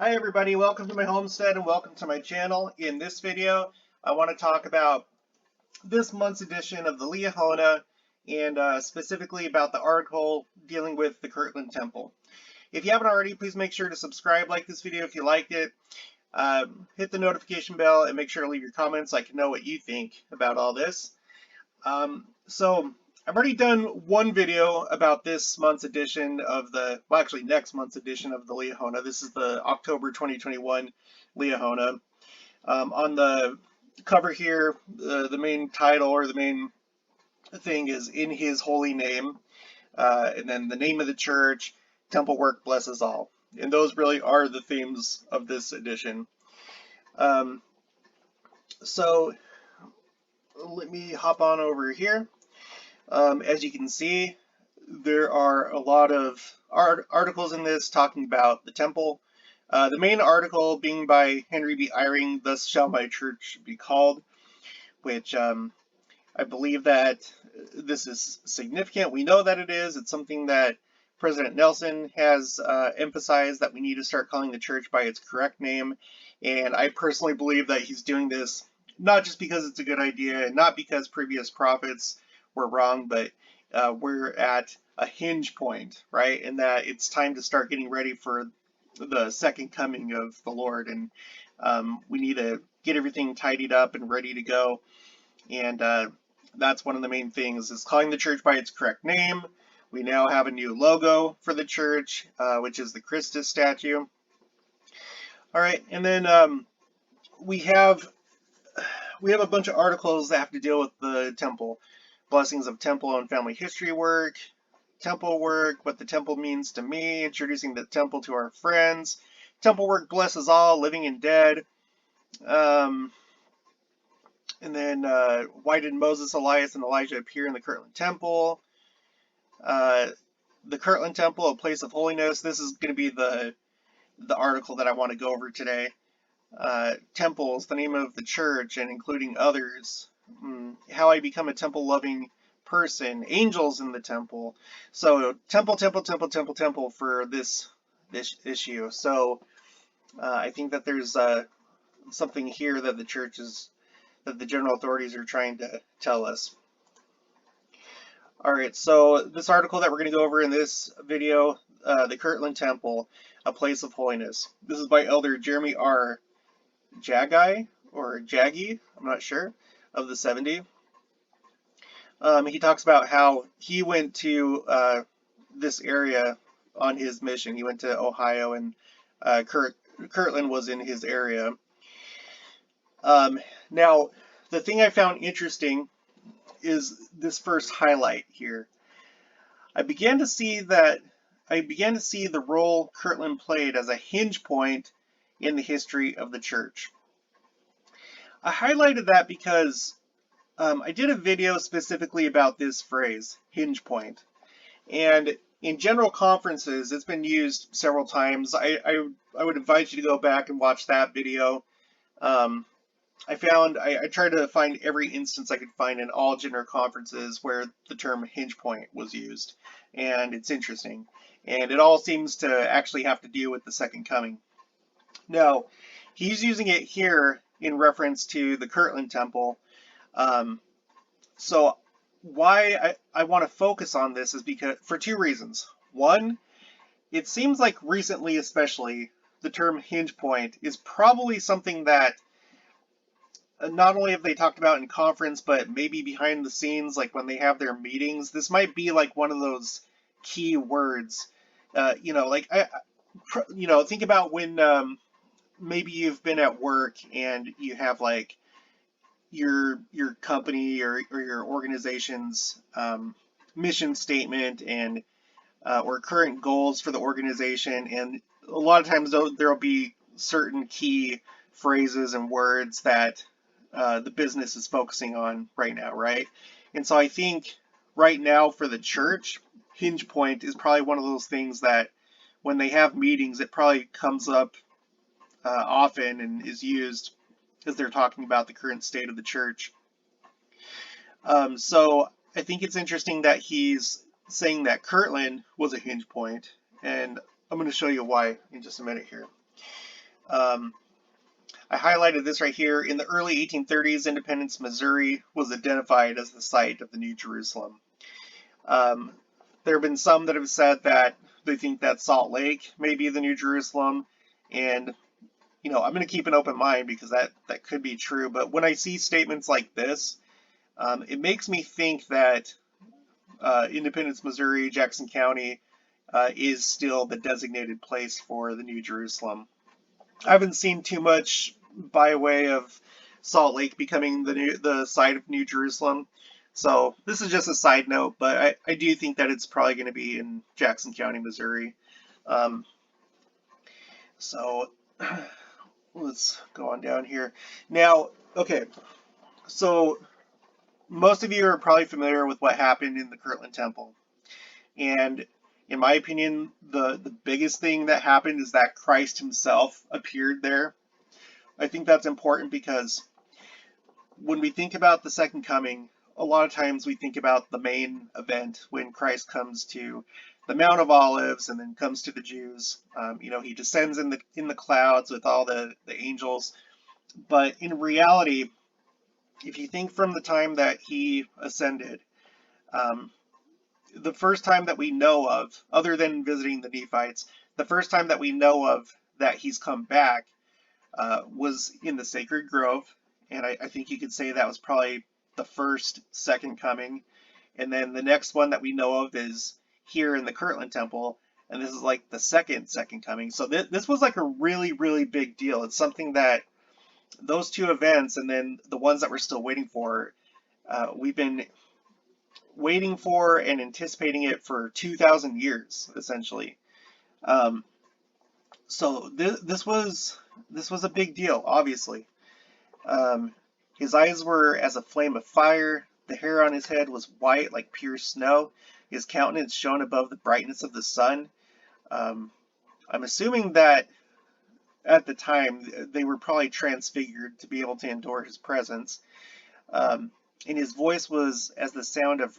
Hi everybody, welcome to my homestead and welcome to my channel. In this video, I want to talk about this month's edition of the Liahona and specifically about the article dealing with the Kirtland Temple. If you haven't already, please make sure to subscribe, like this video if you liked it, hit the notification bell, and make sure to leave your comments so I can know what you think about all this. So I've already done one video about this month's edition of the, well, actually next month's edition of the Liahona. This is the October 2021 Liahona. On the cover here, the main title or the main thing is "In His Holy Name," and then the name of the church, temple work blesses all. And those really are the themes of this edition. So let me hop on over here. As you can see, there are a lot of articles in this talking about the temple. The main article being by Henry B. Eyring, "Thus Shall My Church Be Called," which I believe that this is significant. We know that it is. It's something that President Nelson has emphasized, that we need to start calling the church by its correct name. And I personally believe that he's doing this not just because it's a good idea, and not because previous prophets were wrong, but we're at a hinge point, right? And that it's time to start getting ready for the second coming of the Lord, and we need to get everything tidied up and ready to go. And that's one of the main things, is calling the church by its correct name. We now have a new logo for the church, which is the Christus statue. All right, and then we have a bunch of articles that have to deal with the temple. Blessings of temple and family history work, temple work, what the temple means to me, introducing the temple to our friends, temple work blesses all, living and dead, and then why did Moses, Elias, and Elijah appear in the Kirtland Temple? The Kirtland Temple, a place of holiness. This is going to be the article that I want to go over today. Temples, the name of the church, and including others. How I become a temple-loving person. Angels in the temple. So temple, temple, temple, temple, temple for this issue. So I think that there's something here that that the general authorities are trying to tell us. All right, so this article that we're going to go over in this video, the Kirtland Temple, a place of holiness. This is by Elder Jeremy R. Jaggi, or Jaggi, I'm not sure, of the 70. He talks about how he went to this area on his mission. He went to Ohio, and Kirtland was in his area. Now, the thing I found interesting is this first highlight here. I began to see the role Kirtland played as a hinge point in the history of the church. I highlighted that because I did a video specifically about this phrase, hinge point. And in general conferences, it's been used several times. I would invite you to go back and watch that video. I tried to find every instance I could find in all general conferences where the term hinge point was used. And it's interesting. And it all seems to actually have to do with the second coming. Now, he's using it here in reference to the Kirtland Temple. So why I want to focus on this is because for two reasons. One, it seems like recently especially, the term hinge point is probably something that not only have they talked about in conference, but maybe behind the scenes, like when they have their meetings. This might be like one of those key words. Think about when maybe you've been at work and you have like your company or your organization's mission statement and or current goals for the organization, and a lot of times there'll be certain key phrases and words that the business is focusing on right now, right? And so I think right now for the church, hinge point is probably one of those things that when they have meetings, it probably comes up often and is used as they're talking about the current state of the church. So I think it's interesting that he's saying that Kirtland was a hinge point, and I'm going to show you why in just a minute here. Um, I highlighted this right here. In the early 1830s, Independence, Missouri was identified as the site of the New Jerusalem. Um, there have been some that have said that they think that Salt Lake may be the New Jerusalem, and I'm going to keep an open mind because that could be true. But when I see statements like this, it makes me think that Independence, Missouri, Jackson County is still the designated place for the New Jerusalem. I haven't seen too much by way of Salt Lake becoming the site of New Jerusalem. So this is just a side note, but I do think that it's probably going to be in Jackson County, Missouri. Um, so let's go on down here. Now, okay, so most of you are probably familiar with what happened in the Kirtland Temple. And in my opinion, the biggest thing that happened is that Christ himself appeared there. I think that's important because when we think about the second coming, a lot of times we think about the main event when Christ comes to the Mount of Olives and then comes to the Jews. He descends in the clouds with all the angels. But in reality, if you think from the time that he ascended, um, the first time that we know of, other than visiting the Nephites, the first time that we know of that he's come back was in the Sacred Grove. And I think you could say that was probably the first second coming. And then the next one that we know of is here in the Kirtland Temple. And this is like the second coming. So this was like a really, really big deal. It's something that those two events and then the ones that we're still waiting for, we've been waiting for and anticipating it for 2,000 years, essentially. So this was a big deal, obviously. His eyes were as a flame of fire. The hair on his head was white like pure snow. His countenance shone above the brightness of the sun. I'm assuming that at the time they were probably transfigured to be able to endure his presence. And his voice was as the sound of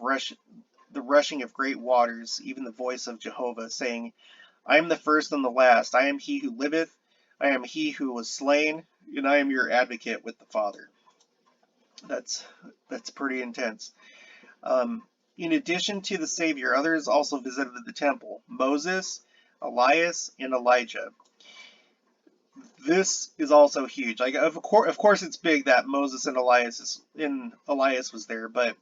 the rushing of great waters, even the voice of Jehovah, saying, I am the first and the last. I am he who liveth. I am he who was slain, and I am your advocate with the Father. That's pretty intense. In addition to the Savior, others also visited the temple: Moses, Elias, and Elijah. This is also huge. Like, of course, it's big that Moses and Elias was there, but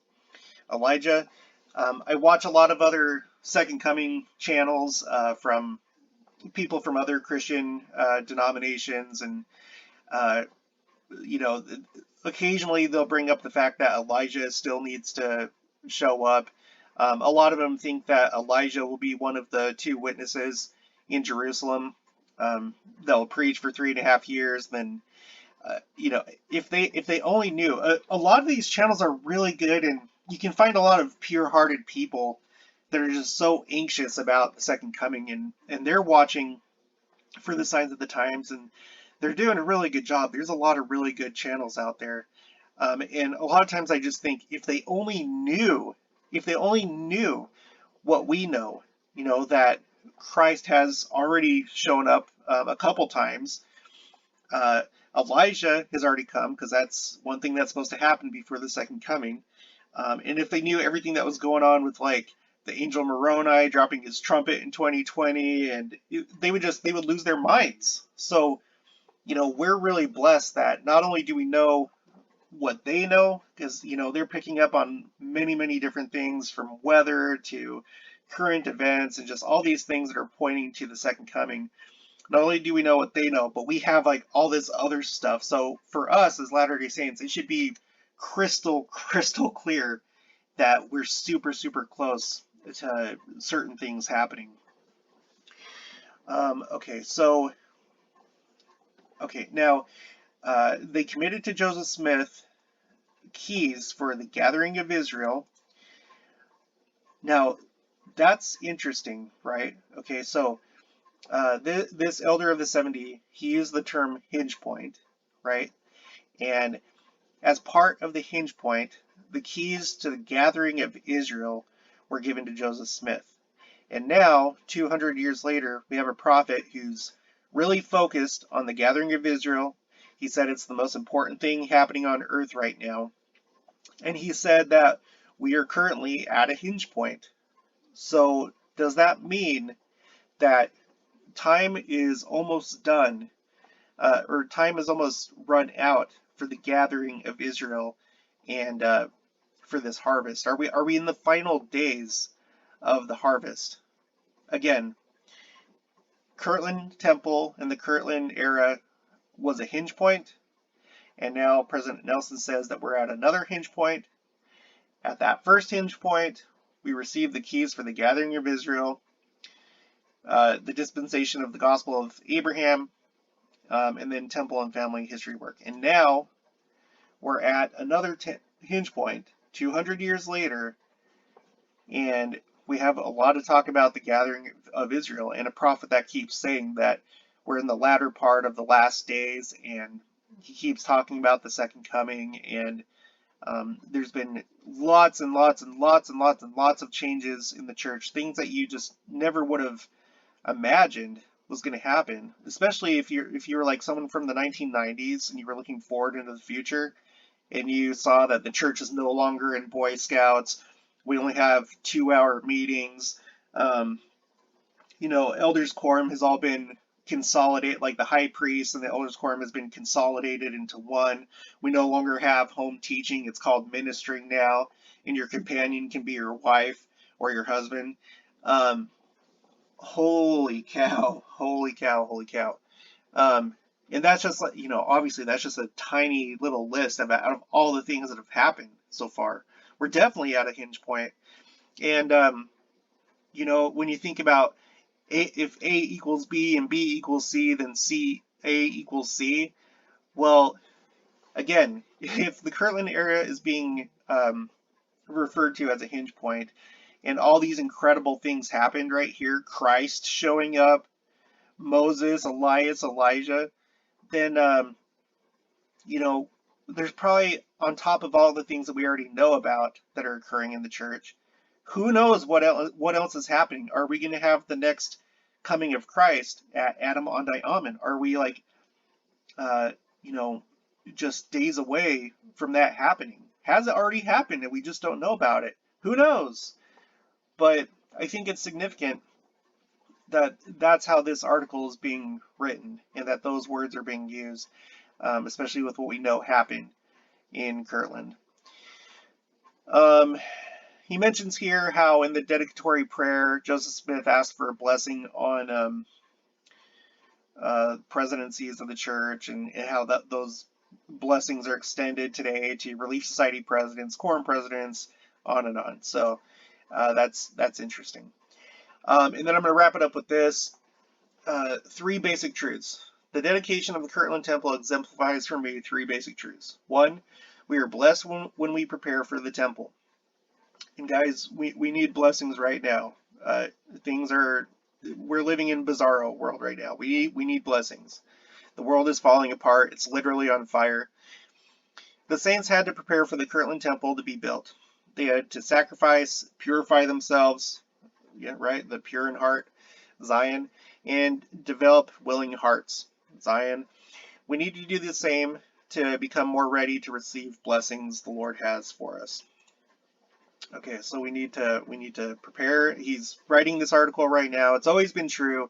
Elijah. I watch a lot of other Second Coming channels from people from other Christian denominations, and uh, you know, occasionally they'll bring up the fact that Elijah still needs to show up. A lot of them think that Elijah will be one of the two witnesses in Jerusalem. They'll preach for 3.5 years. Then, if they only knew, a lot of these channels are really good, and you can find a lot of pure-hearted people that are just so anxious about the second coming, and they're watching for the signs of the times, and they're doing a really good job. There's a lot of really good channels out there. And a lot of times I just think if they only knew what we know, that Christ has already shown up a couple times. Elijah has already come, because that's one thing that's supposed to happen before the second coming. And if they knew everything that was going on with like the angel Moroni dropping his trumpet in 2020, and they would lose their minds. So, we're really blessed that not only do we know what they know, because they're picking up on many, many different things, from weather to current events and just all these things that are pointing to the second coming. Not only do we know what they know, but we have like all this other stuff. So for us as Latter-day Saints, it should be crystal clear that we're super, super close to certain things happening. Now they committed to Joseph Smith keys for the gathering of Israel. Now, that's interesting, right? Okay, so this elder of the 70, he used the term Hinge Point, right? And as part of the Hinge Point, the keys to the gathering of Israel were given to Joseph Smith. And now, 200 years later, we have a prophet who's really focused on the gathering of Israel. He said it's the most important thing happening on earth right now. And he said that we are currently at a hinge point. So, does that mean that time is almost done, or time is almost run out for the gathering of Israel and for this harvest? Are we in the final days of the harvest? Again, Kirtland Temple and the Kirtland era was a hinge point, and now President Nelson says that we're at another hinge point. At that first hinge point, we received the keys for the gathering of Israel, the dispensation of the gospel of Abraham, and then temple and family history work. And now we're at another hinge point, 200 years later, and we have a lot of talk about the gathering of Israel, and a prophet that keeps saying that we're in the latter part of the last days, and he keeps talking about the second coming, and there's been lots and lots and lots and lots and lots of changes in the church, things that you just never would have imagined was going to happen, especially if you're like someone from the 1990s and you were looking forward into the future, and you saw that the church is no longer in Boy Scouts. We only have 2-hour meetings. Elders Quorum has all been consolidated, like the high priest and the elders quorum has been consolidated into one. We no longer have home teaching. It's called ministering now, and your companion can be your wife or your husband. Holy cow, holy cow, holy cow. And that's just like, obviously that's just a tiny little list out of all the things that have happened so far. We're definitely at a hinge point. And, when you think about if A equals B and B equals C, then A equals C. Well, again, if the Kirtland era is being referred to as a hinge point, and all these incredible things happened right here, Christ showing up, Moses, Elias, Elijah, then, there's probably, on top of all the things that we already know about that are occurring in the church, who knows what else is happening? Are we going to have the next coming of Christ at Adam Ondai Amen? Are we like, just days away from that happening? Has it already happened and we just don't know about it? Who knows? But I think it's significant that that's how this article is being written and that those words are being used, especially with what we know happened in Kirtland. He mentions here how in the dedicatory prayer, Joseph Smith asked for a blessing on presidencies of the church, and how those blessings are extended today to Relief Society presidents, quorum presidents, on and on. So that's interesting. And then I'm going to wrap it up with this. 3 basic truths. The dedication of the Kirtland Temple exemplifies for me 3 basic truths. 1, we are blessed when we prepare for the temple. And guys, we need blessings right now. We're living in bizarro world right now. We need blessings. The world is falling apart. It's literally on fire. The saints had to prepare for the Kirtland Temple to be built. They had to sacrifice, purify themselves, the pure in heart, Zion, and develop willing hearts, Zion. We need to do the same to become more ready to receive blessings the Lord has for us. Okay, so we need to prepare. He's writing this article right now. It's always been true,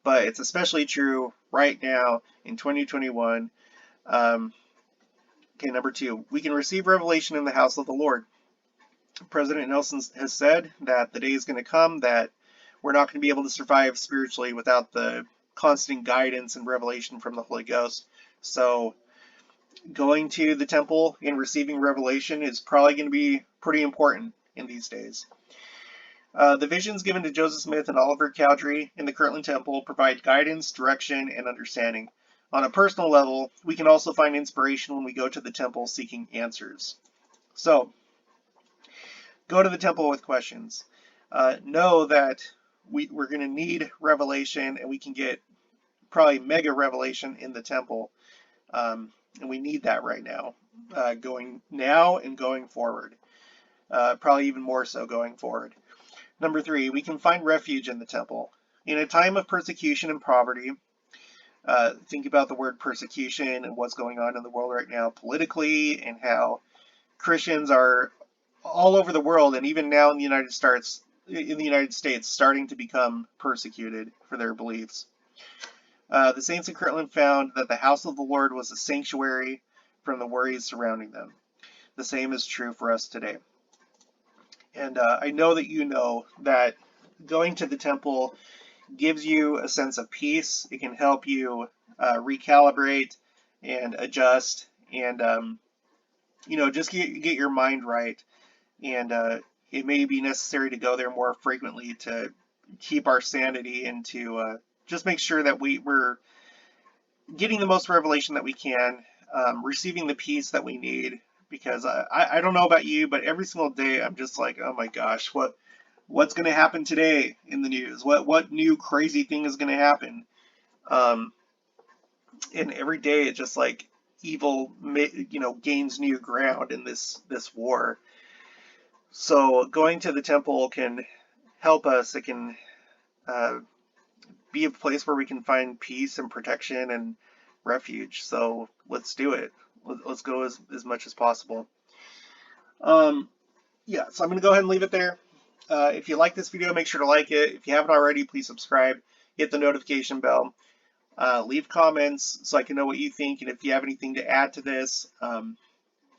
but it's especially true right now in 2021. Okay, number 2, we can receive revelation in the house of the Lord. President Nelson has said that the day is going to come that we're not going to be able to survive spiritually without the constant guidance and revelation from the Holy Ghost. So going to the temple and receiving revelation is probably going to be pretty important in these days. The visions given to Joseph Smith and Oliver Cowdery in the Kirtland Temple provide guidance, direction, and understanding. On a personal level, we can also find inspiration when we go to the temple seeking answers. So, go to the temple with questions. Know that we're going to need revelation, and we can get probably mega revelation in the temple. And we need that right now, going now and going forward. Probably even more so going forward. Number 3, we can find refuge in the temple. In a time of persecution and poverty, Think about the word persecution and what's going on in the world right now politically, and how Christians are all over the world, and even now in the United States, starting to become persecuted for their beliefs. The saints in Kirtland found that the house of the Lord was a sanctuary from the worries surrounding them. The same is true for us today. And I know that going to the temple gives you a sense of peace. It can help you recalibrate and adjust, and just get your mind right. And it may be necessary to go there more frequently to keep our sanity, and to just make sure that we're getting the most revelation that we can, receiving the peace that we need. Because I don't know about you, but every single day I'm just like, oh my gosh, what's going to happen today in the news? What new crazy thing is going to happen? Um, and every day it's just like evil, gains new ground in this war. So going to the temple can help us. It can uh, be a place where we can find peace and protection and refuge. So let's do it. Let's go as much as possible. Um, yeah, so I'm going to go ahead and leave it there. If you like this video, make sure to like it. If you haven't already, please subscribe, hit the notification bell, leave comments so I can know what you think, and if you have anything to add to this,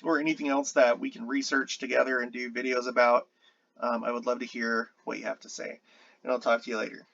or anything else that we can research together and do videos about, I would love to hear what you have to say. And I'll talk to you later.